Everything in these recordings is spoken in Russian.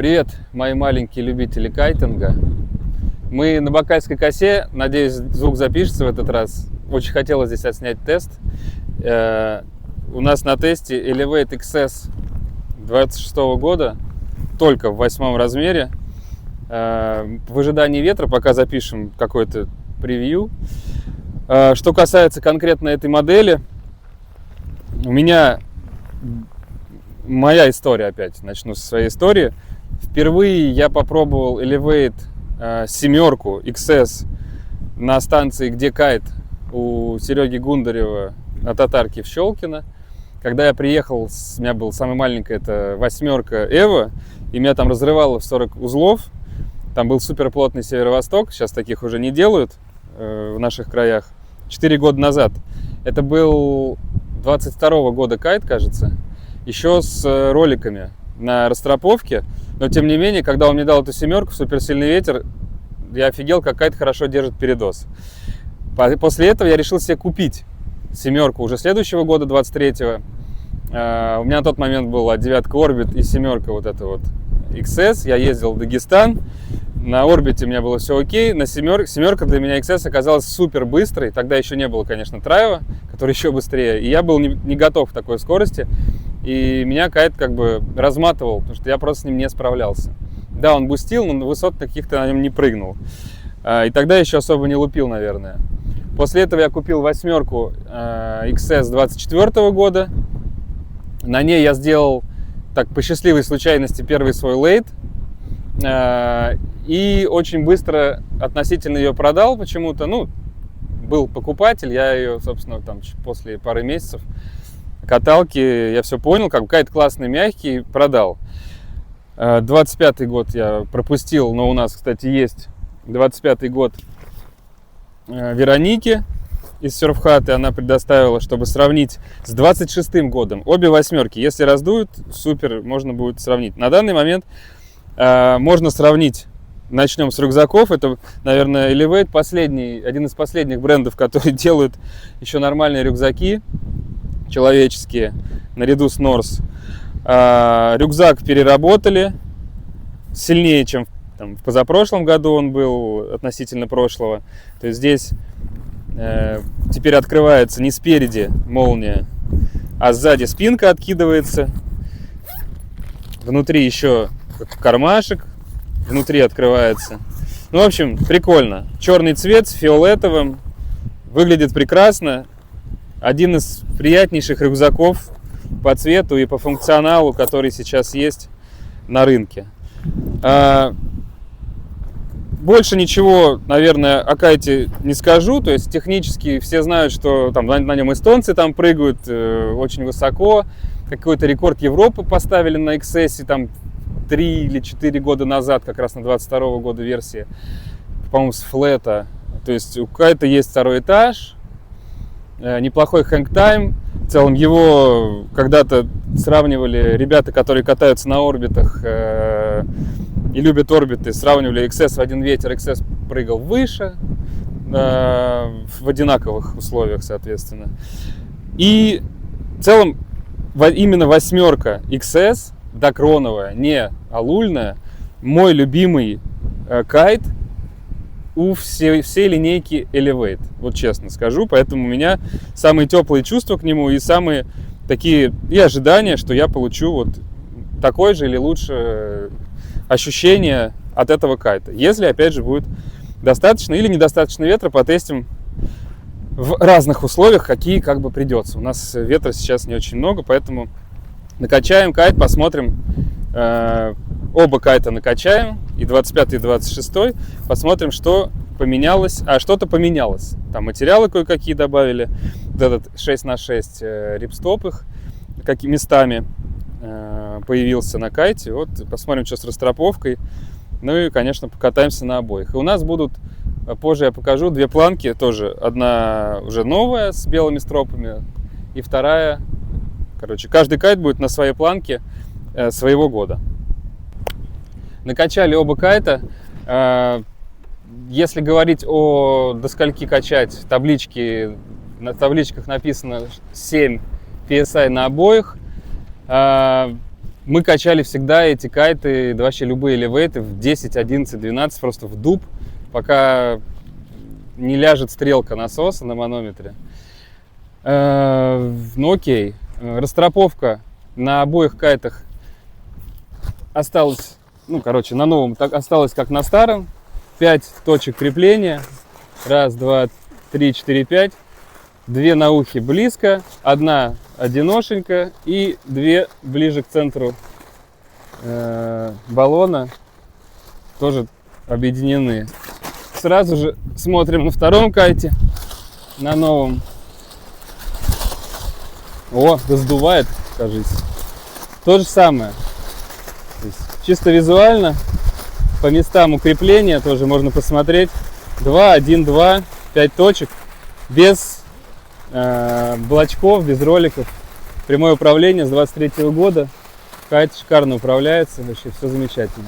Привет, мои маленькие любители кайтинга. Мы на Бакальской косе, надеюсь, звук запишется в этот раз. Очень хотелось здесь отснять тест. У нас на тесте Elevate XS 26 года, только в 8 размере. В ожидании ветра пока запишем какой-то превью. Что касается конкретно этой модели, у меня моя история опять. Начну со своей истории. Впервые я попробовал Elevate 7 XS на станции «Где кайт» у Сереги Гундарева на Татарке в Щелкино. Когда я приехал, у меня был самый маленький, это 8 Evo, и меня там разрывало в 40 узлов. Там был суперплотный северо-восток, сейчас таких уже не делают в наших краях. 4 года назад. Это был 22 года кайт, кажется, еще с роликами на растроповке. Но тем не менее, когда он мне дал эту 7, суперсильный ветер, я офигел, как кайт хорошо держит передоз. После этого я решил себе купить 7 уже следующего года, 23-го. У меня на тот момент была 9 Orbit и 7 вот эта вот XS. Я ездил в Дагестан. На орбите у меня было все окей. На 7 для меня XS оказалась супер быстрой. Тогда еще не было, конечно, Трайва, который еще быстрее. И я был не готов к такой скорости. И меня кайт как бы разматывал, потому что я просто с ним не справлялся. Да, он бустил, но на высот каких-то на нем не прыгнул. И тогда еще особо не лупил, наверное. После этого я купил 8 XS 24 года. На ней я сделал, так, по счастливой случайности, первый свой лейт. И очень быстро относительно ее продал почему-то. Ну, был покупатель, я ее, собственно, там после пары месяцев каталки, я все понял, как бы кайт классный, мягкий, продал. 25-й год я пропустил, но у нас, кстати, есть 25-й год Вероники из Серфхаты. Она предоставила, чтобы сравнить с 26-м годом. Обе 8, если раздуют, супер, можно будет сравнить. На данный момент можно сравнить. Начнем с рюкзаков. Это, наверное, Elevate, один из последних брендов, которые делают еще нормальные рюкзаки человеческие, наряду с Norse. Рюкзак переработали сильнее, чем там, в позапрошлом году он был относительно прошлого. То есть здесь теперь открывается не спереди молния, а сзади спинка откидывается. Внутри еще кармашек, внутри открывается. Ну, в общем, прикольно. Черный цвет с фиолетовым. Выглядит прекрасно. Один из приятнейших рюкзаков по цвету и по функционалу, который сейчас есть на рынке. Больше ничего, наверное, о кайте не скажу. То есть технически все знают, что там, на нем эстонцы там прыгают очень высоко. Какой-то рекорд Европы поставили на XS там 3 или 4 года назад, как раз на 22 года версии, по-моему, с флета. То есть у кайта есть второй этаж. Неплохой хэнгтайм. В целом его когда-то сравнивали ребята, которые катаются на орбитах и любят орбиты, сравнивали XS в один ветер. XS прыгал выше в одинаковых условиях, соответственно. И в целом именно 8 XS, докроновая, не алульная, мой любимый кайт у всей линейки Elevate, вот честно скажу, поэтому у меня самые теплые чувства к нему и самые такие и ожидания, что я получу вот такое же или лучше ощущение от этого кайта. Если, опять же, будет достаточно или недостаточно ветра, потестим в разных условиях, какие как бы придется. У нас ветра сейчас не очень много, поэтому накачаем кайт, посмотрим. Оба кайта накачаем, и 25 и 26, посмотрим, что поменялось. Что-то поменялось. Там материалы кое-какие добавили. Вот этот 6х6 рипстоп их местами появился на кайте. Вот посмотрим, что с растроповкой. Ну и, конечно, покатаемся на обоих. И у нас будут, позже я покажу, две планки тоже. Одна уже новая с белыми стропами, и вторая. Короче, каждый кайт будет на своей планке своего года. Накачали оба кайта. Если говорить до скольки качать, на табличках написано 7 PSI на обоих. Мы качали всегда эти кайты, да вообще любые элевейты в 10, 11, 12, просто в дуб, пока не ляжет стрелка насоса на манометре. Ну окей, растроповка на обоих кайтах осталась, ну короче, на новом так осталось как на старом. 5 точек крепления. 1, 2, 3, 4, 5. 2 на ухе близко, 1 одиношенька и 2 ближе к центру баллона тоже объединены. Сразу же смотрим на втором кайте, на новом. О, да сдувает, кажется. То же самое. То есть, чисто визуально по местам укрепления тоже можно посмотреть. 2, 1, 2, 5 точек без блочков, без роликов. Прямое управление с 23 года. Кайт шикарно управляется, вообще все замечательно.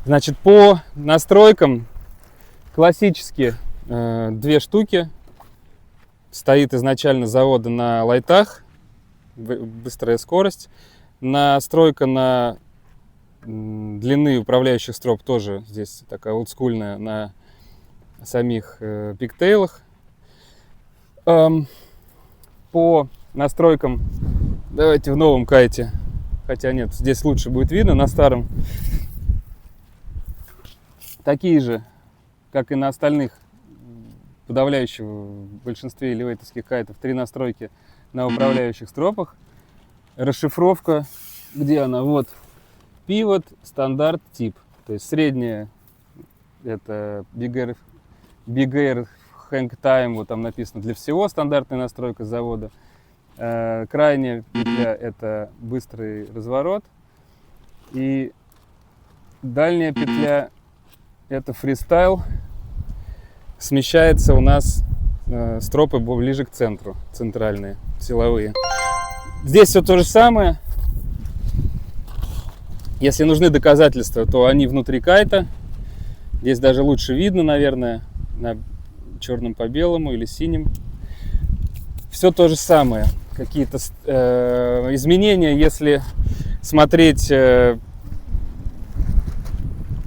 Значит, по настройкам классически 2 штуки. Стоит изначально завода на лайтах, быстрая скорость. Настройка на длины управляющих строп тоже здесь такая олдскульная на самих пиктейлах. По настройкам, давайте в новом кайте, хотя нет, здесь лучше будет видно, на старом. Такие же, как и на остальных, подавляющем в большинстве элевейтовских кайтов, 3 настройки на управляющих стропах. Расшифровка, где она? Вот, пивот, стандарт, тип. То есть средняя это Big Air Hang Time, вот там написано для всего, стандартная настройка завода. Крайняя петля это быстрый разворот. И дальняя петля это фристайл. Смещается у нас стропы ближе к центру, центральные, силовые. Здесь все то же самое. Если нужны доказательства, то они внутри кайта. Здесь даже лучше видно, наверное, на черном по белому или синим. Все то же самое. Какие-то изменения, если смотреть,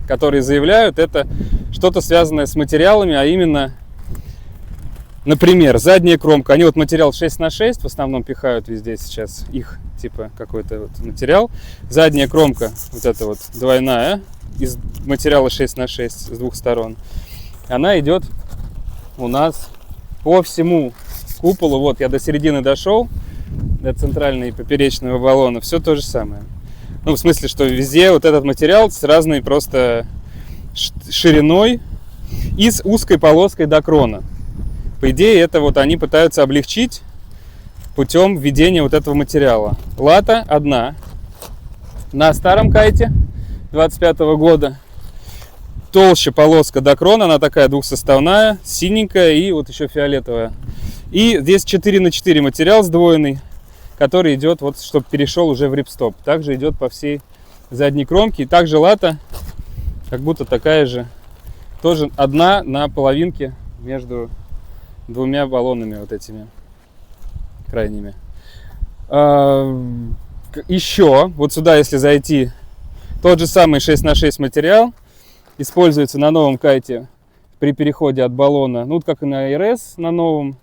которые заявляют, это что-то связанное с материалами, а именно, например, задняя кромка. Они вот материал 6х6 в основном пихают везде сейчас, их типа какой-то вот материал. Задняя кромка, вот эта вот двойная, из материала 6х6 с 2 сторон. Она идет у нас по всему куполу. Вот я до середины дошел, до центральной поперечного баллона. Все то же самое. Ну, в смысле, что везде вот этот материал с разной просто шириной и с узкой полоской до крона. По идее, это вот они пытаются облегчить путем введения вот этого материала. Лата одна. На старом кайте 25 года толще полоска до крона, она такая двухсоставная, синенькая и вот еще фиолетовая. И здесь 4х4 материал сдвоенный, который идет, вот, чтобы перешел уже в рипстоп. Также идет по всей задней кромке. И также лата, как будто такая же, тоже одна на половинке между 2 баллонами вот этими крайними. Еще, вот сюда, если зайти, тот же самый 6х6 материал используется на новом кайте при переходе от баллона, ну, как и на РС на новом.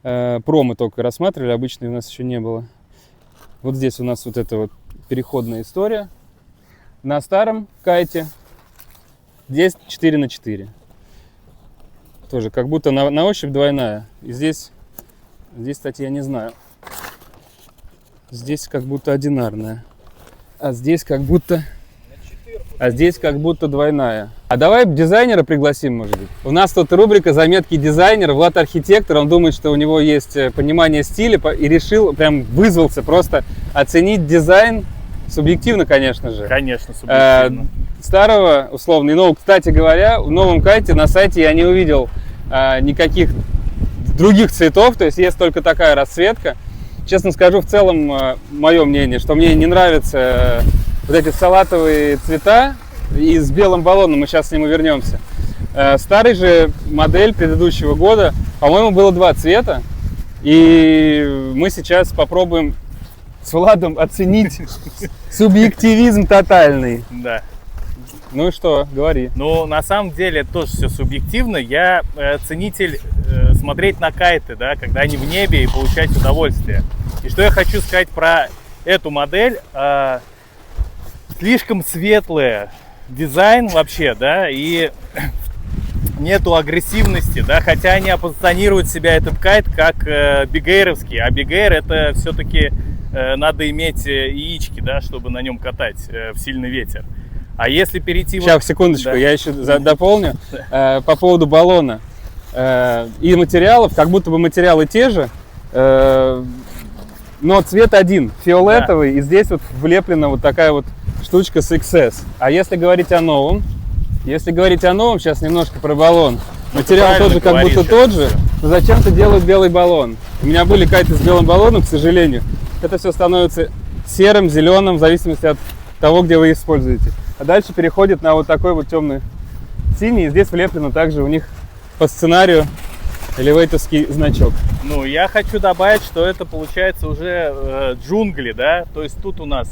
Про мы только рассматривали, обычно у нас еще не было. Вот здесь у нас вот эта вот переходная история. На старом кайте здесь 4х4. Тоже как будто на ощупь двойная. И здесь, кстати, я не знаю. Здесь как будто одинарная. А здесь как будто двойная. А давай дизайнера пригласим, может быть. У нас тут рубрика «Заметки дизайнера». Влад архитектор, он думает, что у него есть понимание стиля и решил, прям вызвался просто оценить дизайн. Субъективно, конечно же. Конечно, субъективно. Старого, условно, и нового. Кстати говоря, в новом кайте на сайте я не увидел никаких других цветов, то есть есть только такая расцветка. Честно скажу, в целом, мое мнение, что мне не нравятся вот эти салатовые цвета и с белым баллоном, мы сейчас к нему вернемся. Старый же модель предыдущего года, по-моему, было 2 цвета, и мы сейчас попробуем с Владом оценить субъективизм тотальный. Да. Ну и что, говори. Ну, на самом деле, тоже все субъективно. Я ценитель смотреть на кайты, да, когда они в небе, и получать удовольствие. И что я хочу сказать про эту модель. Слишком светлая дизайн вообще, да, и нету агрессивности, да, хотя они оппозиционируют себя, этот кайт, как бигейровский, а бигейр это все-таки надо иметь яички, да, чтобы на нем катать в сильный ветер. А если перейти... Сейчас, секундочку, да. я еще дополню по поводу баллона и материалов, как будто бы материалы те же, но цвет один, фиолетовый, да. И здесь вот влеплена вот такая вот штучка с XS. А если говорить о новом, сейчас немножко про баллон. Материал тоже как будто тот же, но зачем-то делают белый баллон. У меня были кайты с белым баллоном, к сожалению. Это все становится серым, зеленым, в зависимости от того, где вы их используете. А дальше переходит на вот такой вот темный синий. И здесь влеплено также у них по сценарию элевейторский значок. Ну, я хочу добавить, что это получается уже джунгли, да? То есть тут у нас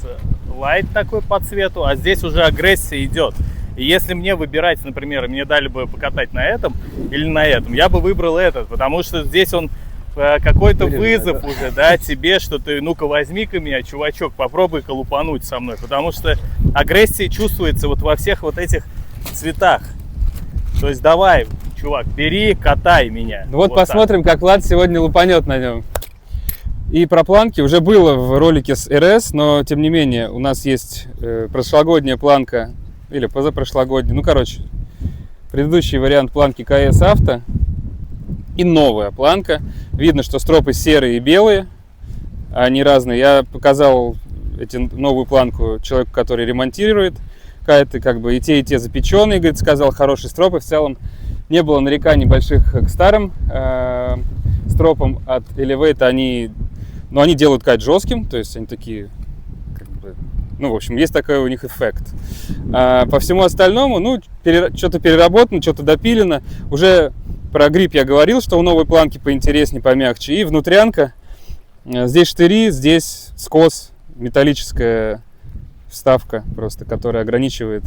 лайт такой по цвету, а здесь уже агрессия идет. И если мне выбирать, например, мне дали бы покатать на этом или на этом, я бы выбрал этот, потому что здесь он какой-то вызов уже, да, тебе, что ты, ну-ка возьми-ка меня, чувачок, попробуй-ка лупануть со мной, потому что агрессия чувствуется вот во всех вот этих цветах. То есть давай, чувак, бери, катай меня. Ну вот посмотрим, как Влад сегодня лупанет на нем. И про планки уже было в ролике с РС, но тем не менее у нас есть прошлогодняя планка, или позапрошлогодняя, ну короче, предыдущий вариант планки КС Авто и новая планка. Видно, что стропы серые и белые, они разные. Я показал новую планку человеку, который ремонтирует кайты, как бы и те запеченные, говорит, сказал, хорошие стропы. В целом не было нареканий больших к старым стропам от Elevate. Они делают кайт жестким, то есть они такие, как бы, ну, в общем, есть такой у них эффект. По всему остальному, ну, что-то переработано, что-то допилено. Уже про грипп я говорил, что у новой планки поинтереснее, помягче. И внутрянка. Здесь штыри, здесь скос, металлическая вставка просто, которая ограничивает,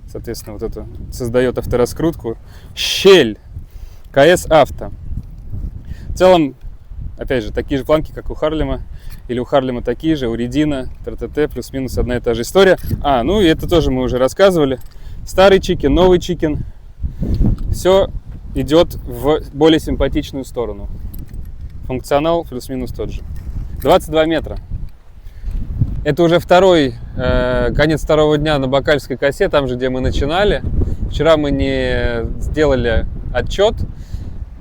соответственно, вот эту, создает автораскрутку. Щель. КС Авто. В целом, опять же, такие же планки, как у Харлема. Или у Харлема такие же, у Редина, ТРТТ, плюс-минус одна и та же история. Ну и это тоже мы уже рассказывали. Старый чикен, новый чикен. Все идет в более симпатичную сторону. Функционал плюс-минус тот же. 22 метра. Это уже конец второго дня на Бакальской косе, там же, где мы начинали. Вчера мы не сделали отчет.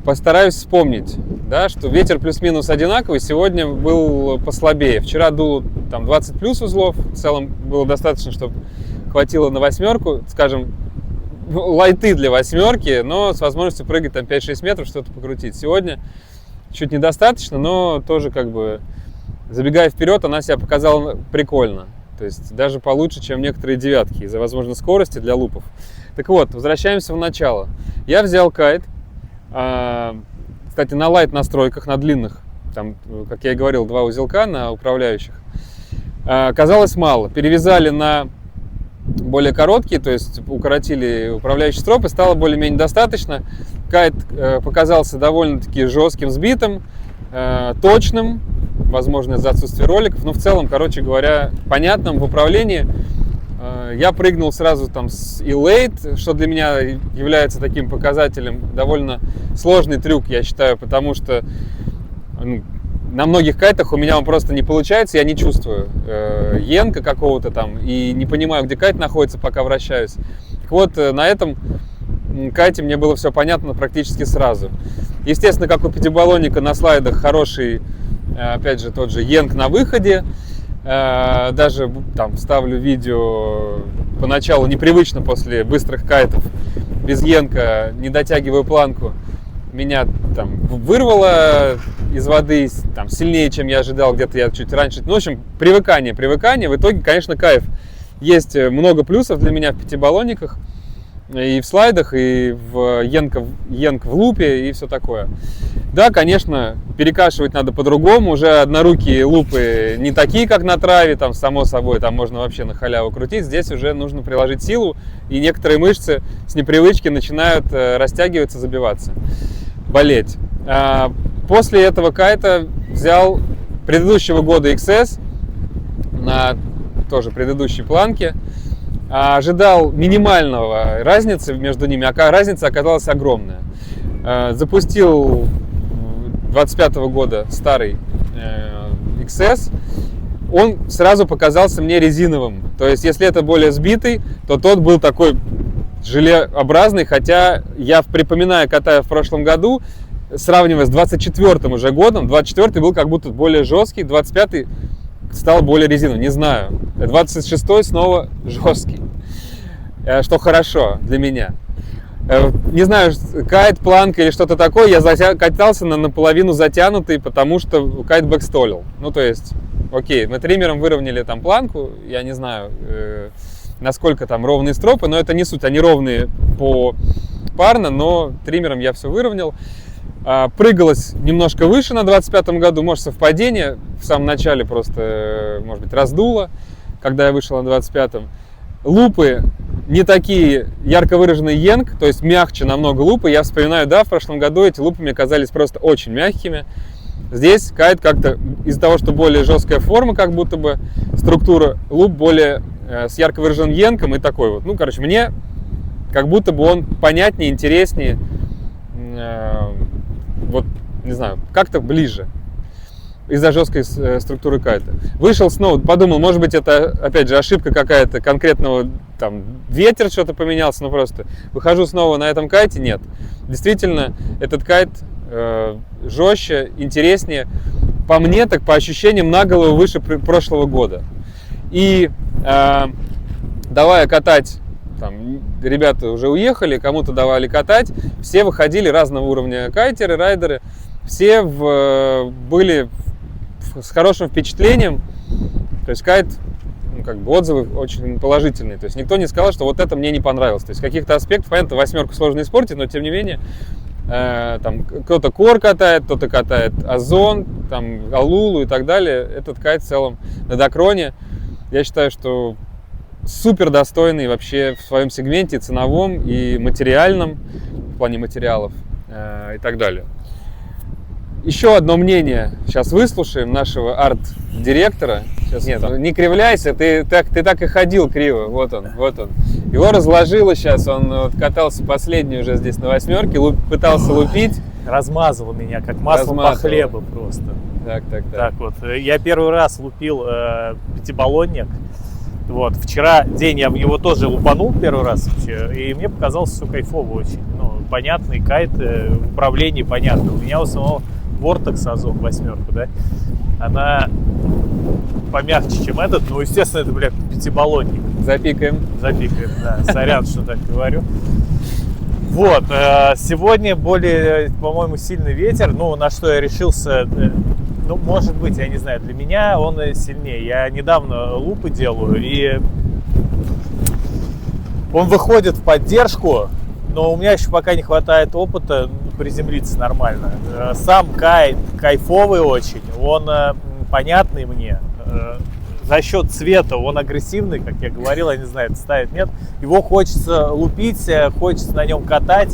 Постараюсь вспомнить, да, что ветер плюс-минус одинаковый, сегодня был послабее. Вчера дуло там 20 плюс узлов, в целом было достаточно, чтобы хватило на восьмерку, скажем, лайты для восьмерки, но с возможностью прыгать там 5-6 метров, что-то покрутить. Сегодня чуть недостаточно, но тоже как бы, забегая вперед, она себя показала прикольно. То есть даже получше, чем некоторые девятки из-за, возможно, скорости для лупов. Так вот, возвращаемся в начало. Я взял кайт. Кстати, на лайт настройках, на длинных, там, как я и говорил, 2 узелка на управляющих, оказалось мало. Перевязали на более короткие, то есть укоротили управляющие стропы, стало более-менее достаточно. Кайт показался довольно-таки жестким, сбитым, точным, возможно, из-за отсутствия роликов, но в целом, короче говоря, понятным в управлении. Я прыгнул сразу там с E-Late, что для меня является таким показателем. Довольно сложный трюк, я считаю, потому что на многих кайтах у меня он просто не получается, я не чувствую йенка какого-то там и не понимаю, где кайт находится, пока вращаюсь. Так вот, на этом кайте мне было все понятно практически сразу. Естественно, как у пятибаллонника на слайдах хороший, опять же, тот же йенк на выходе. Даже там ставлю видео поначалу непривычно после быстрых кайтов, без йенка, не дотягиваю планку, меня там вырвало из воды там сильнее, чем я ожидал, где-то я чуть раньше. Ну, в общем, привыкание. В итоге, конечно, кайф. Есть много плюсов для меня в пятибаллонниках. и в слайдах, и в Енк в лупе, и все такое. Да, конечно, перекашивать надо по-другому. Уже однорукие лупы не такие, как на траве, там, само собой, там можно вообще на халяву крутить. Здесь уже нужно приложить силу, и некоторые мышцы с непривычки начинают растягиваться, забиваться, болеть. После этого кайта взял предыдущего года XS на тоже предыдущей планке. Ожидал минимального разницы между ними, а разница оказалась огромная. Запустил 25-го года старый XS, он сразу показался мне резиновым. То есть, если это более сбитый, то тот был такой желеобразный, хотя я припоминаю, катая в прошлом году, сравнивая с 24-м уже годом, 24-й был как будто более жесткий, 25-й стал более резиновым, не знаю. 26-й снова жесткий, что хорошо для меня. Не знаю, кайт, планка или что-то такое, я катался на наполовину затянутый, потому что кайт бэкстолил. Ну, то есть, окей, мы триммером выровняли там планку, я не знаю, насколько там ровные стропы, но это не суть, они ровные попарно, но триммером я все выровнял. Прыгалось немножко выше на 25-м году, может, совпадение, в самом начале просто, может быть, раздуло, когда я вышел на 25-м. Лупы не такие ярко выраженные Енк, то есть мягче намного лупы. Я вспоминаю, да, в прошлом году эти лупы мне казались просто очень мягкими. Здесь кайт как-то из-за того, что более жесткая форма, как будто бы структура, луп более с ярко выраженным Енком и такой вот. Ну, короче, мне как будто бы он понятнее, интереснее, вот, не знаю, как-то ближе из-за жесткой структуры кайта. Вышел снова, подумал, может быть, это, опять же, ошибка какая-то конкретного, там, ветер что-то поменялся, но просто выхожу снова на этом кайте, нет. Действительно, этот кайт жестче, интереснее. По мне, так по ощущениям, на голову выше прошлого года. И давая катать, там, ребята уже уехали, кому-то давали катать, все выходили разного уровня кайтеры, райдеры, все были с хорошим впечатлением, то есть кайт, ну, как бы отзывы очень положительные, то есть никто не сказал, что вот это мне не понравилось, то есть каких-то аспектов, понятно, восьмерку сложно испортить, но тем не менее, там кто-то кор катает, кто-то катает озон, там алулу и так далее, этот кайт в целом на докроне, я считаю, что супер достойный вообще в своем сегменте ценовом и материальном, в плане материалов и так далее. Еще одно мнение сейчас выслушаем нашего арт-директора. Сейчас, нет, не кривляйся, ты так и ходил криво. Вот он. Его разложило сейчас, он вот катался последний уже здесь на восьмерке, пытался лупить. Размазывал меня, как маслом по хлебу просто. Так. Вот, я первый раз лупил пятибаллонник. Вот, вчера день я его тоже лупанул первый раз, и мне показалось все кайфово очень. Ну, понятный кайт, в управлении понятно. У меня у самого Vortex Озон восьмерку, да, она помягче, чем этот, но, естественно, это, бля, пятибаллонник. Запикаем, да, сорян, что так говорю. Вот, сегодня более, по-моему, сильный ветер, ну, на что я решился, ну, может быть, я не знаю, для меня он сильнее. Я недавно лупы делаю, и он выходит в поддержку, но у меня еще пока не хватает опыта приземлиться нормально. Сам кайт кайфовый очень, он понятный мне. За счет цвета он агрессивный, как я говорил, я не знаю, это ставит, нет. Его хочется лупить, хочется на нем катать,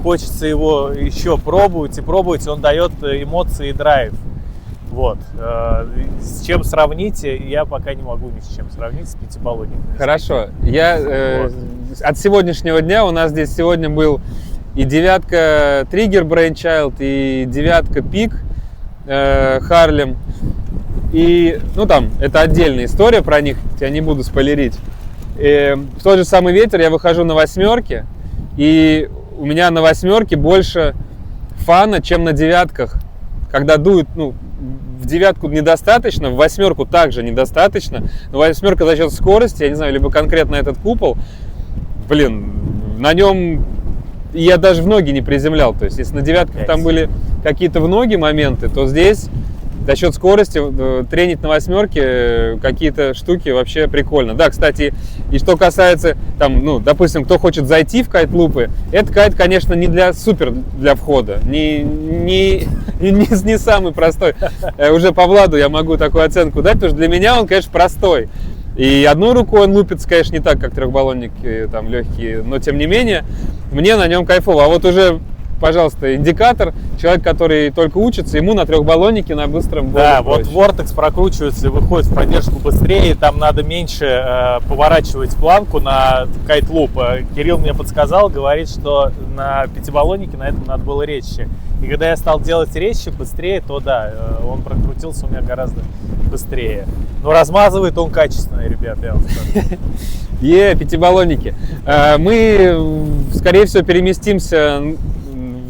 хочется его еще пробовать и пробовать, он дает эмоции и драйв. Вот. С чем сравнить, я пока не могу ни с чем сравнить, с пятибаллонником. Хорошо. От сегодняшнего дня у нас здесь сегодня был и девятка Trigger Brainchild, и девятка Peak Harlem. И, ну там, это отдельная история про них, я не буду спойлерить. В тот же самый ветер я выхожу на восьмерке, и у меня на восьмерке больше фана, чем на девятках. Когда дует, ну, в девятку недостаточно, в восьмерку также недостаточно, но восьмерка за счет скорости, я не знаю, либо конкретно этот купол, блин, на нем я даже в ноги не приземлял, то есть если на девятках там были какие-то в ноги моменты, то здесь за счет скорости тренить на восьмерке какие-то штуки вообще прикольно. Да, кстати, и что касается, там, ну, допустим, кто хочет зайти в кайт-лупы, этот кайт, конечно, не для супер для входа, не самый простой. Уже по Владу я могу такую оценку дать, потому что для меня он, конечно, простой. И одной рукой он лупится, конечно, не так, как трехбаллонники, там, легкие, но тем не менее, мне на нем кайфово. А вот уже, пожалуйста, индикатор, человек, который только учится, ему на трехбаллонике на быстром будет Да, проще. вот Vortex прокручивается и выходит в поддержку быстрее, там надо меньше поворачивать планку на кайт-луп. Кирилл мне подсказал, говорит, что на пятибаллонике на этом надо было резче. И когда я стал делать резче, быстрее, то да, он прокрутился у меня гораздо быстрее. Но размазывает он качественный, ребят, я вам скажу. Пятибаллонники. Мы, скорее всего, переместимся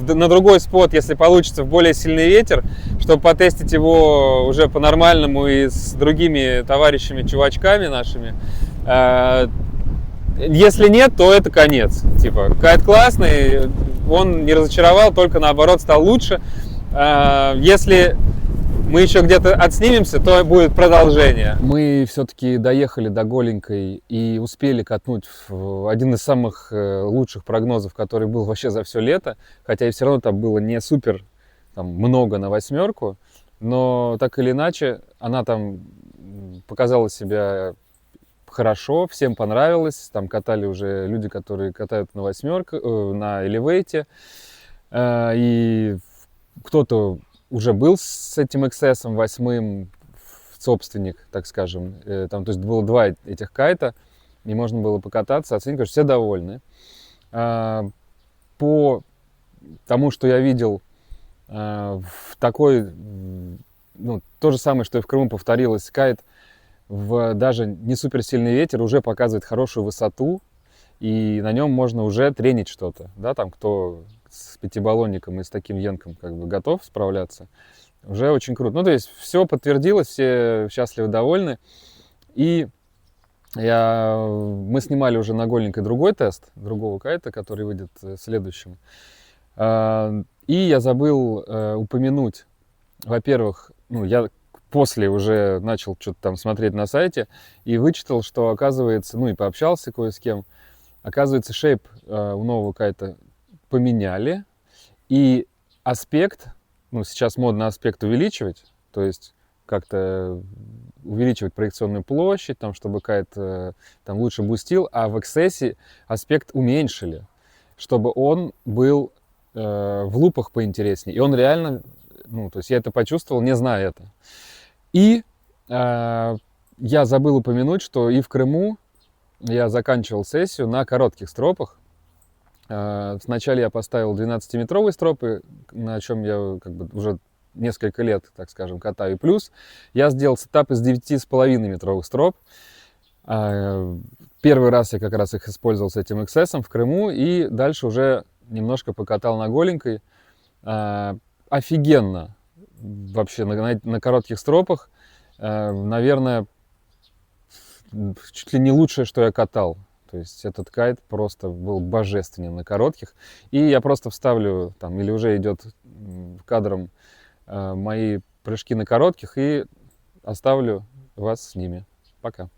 на другой спот, если получится, в более сильный ветер, чтобы потестить его уже по-нормальному и с другими товарищами, чувачками нашими. Если нет, то это конец. Типа, кайт классный, он не разочаровал, только наоборот стал лучше. Если мы еще где-то отснимемся, то будет продолжение. Мы все-таки доехали до Голенькой и успели катнуть в один из самых лучших прогнозов, который был вообще за все лето. Хотя и все равно там было не супер там, много на восьмерку. Но так или иначе, она там показала себя хорошо, всем понравилось. Там катали уже люди, которые катают на восьмерке, на элевейте. И кто-то уже был с этим XS восьмым собственник, так скажем. Там, то есть было два этих кайта, и можно было покататься, оценить, все довольны. По тому, что я видел, в такой, ну, то же самое, что и в Крыму повторилось, кайт в даже не суперсильный ветер уже показывает хорошую высоту, и на нем можно уже тренить что-то, да, там кто с пятибаллонником и с таким енком как бы готов справляться, уже очень круто. Ну, то есть все подтвердилось, все счастливы, довольны. И мы снимали уже на Голенькой другой тест, другого кайта, который выйдет следующим. И я забыл упомянуть, во-первых, ну, я после уже начал что-то там смотреть на сайте и вычитал, что, оказывается, ну и пообщался кое с кем, оказывается, шейп у нового кайта поменяли, и аспект, ну, сейчас модно аспект увеличивать, то есть как-то увеличивать проекционную площадь, там, чтобы кайт там лучше бустил, а в XS аспект уменьшили, чтобы он был в лупах поинтереснее. И он реально, ну, то есть я это почувствовал, не зная это. И я забыл упомянуть, что и в Крыму я заканчивал сессию на коротких стропах. Сначала я поставил 12-метровые стропы, на чем я как бы уже несколько лет, так скажем, катаю. И плюс я сделал сетап из 9,5-метровых строп. Первый раз я как раз их использовал с этим XS в Крыму, и дальше уже немножко покатал на Голенькой. Офигенно вообще на коротких стропах. Наверное, чуть ли не лучшее, что я катал. То есть этот кайт просто был божественен на коротких. И я просто вставлю, там, или уже идет кадром мои прыжки на коротких, и оставлю вас с ними. Пока.